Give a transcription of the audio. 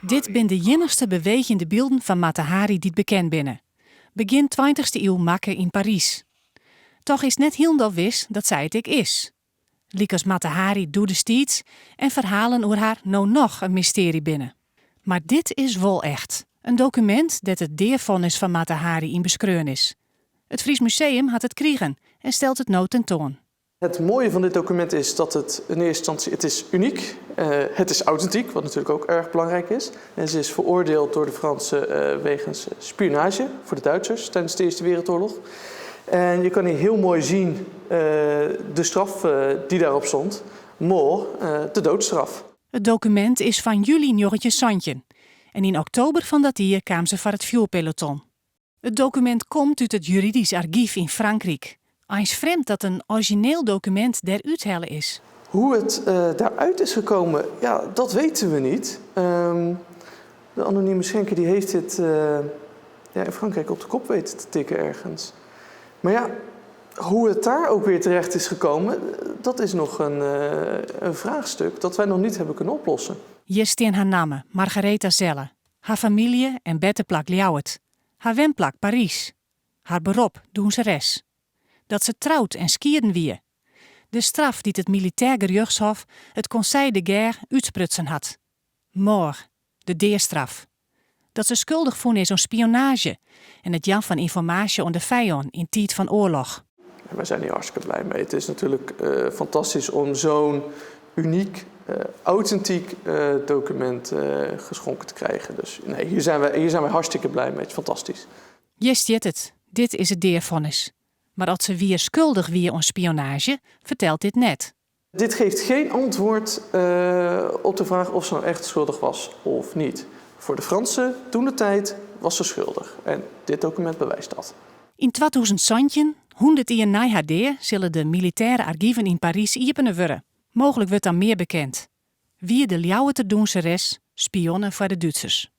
Dit zijn de jinnigste bewegende beelden van Mata Hari die het bekend binnen. Begin 20e eeuw makke in Parijs. Toch is net heel wis dat zij het ik is. Liekers Mata Hari doet de steeds en verhalen over haar nou nog een mysterie binnen. Maar dit is wel echt. Een document dat het deervonnis van Mata Hari in beskreun is. Het Fries Museum had het kriegen en stelt het nou tentoon. Het mooie van dit document is dat het in eerste instantie het is uniek. Het is authentiek, wat natuurlijk ook erg belangrijk is. En ze is veroordeeld door de Fransen wegens spionage voor de Duitsers tijdens de Eerste Wereldoorlog. En je kan hier heel mooi zien de straf die daarop stond. De doodstraf. Het document is van juli 1900 en in oktober van dat jaar kwam ze voor het vuurpeloton. Het document komt uit het juridisch archief in Frankrijk. Eens vreemd dat een origineel document daaruit hellen is. Hoe het daaruit is gekomen, ja, dat weten we niet. De anonieme schenker die heeft dit in Frankrijk op de kop weten te tikken ergens. Maar ja, hoe het daar ook weer terecht is gekomen, dat is nog een vraagstuk dat wij nog niet hebben kunnen oplossen. Hier staan haar namen, Margaretha Zelle, haar familie en betteplak Ljouwert, haar wenplak Parijs, haar beroep doenseres. Dat ze trouwt en skieren wie. De straf die het militair gerechtshof, het Conseil de Guerre, uitsprutsen had. Mort, de deerstraf. Dat ze schuldig vonden is aan spionage en het jan van informatie aan de vijand in tijd van oorlog. Wij zijn hier hartstikke blij mee. Het is natuurlijk fantastisch om zo'n uniek, authentiek document geschonken te krijgen. Dus nee, hier zijn wij hartstikke blij mee. Het is fantastisch. Jest het. Dit is het deervonnis. Maar als ze weer schuldig wie aan spionage, vertelt dit net. Dit geeft geen antwoord op de vraag of ze nou echt schuldig was of niet. Voor de Fransen toentertijd was ze schuldig. En dit document bewijst dat. In 2000 100 jaar na haar deer zullen de militaire archieven in Parijs openen worden. Mogelijk wordt dan meer bekend. Wie de Ljouwerter doenseres spionnen voor de Duitsers.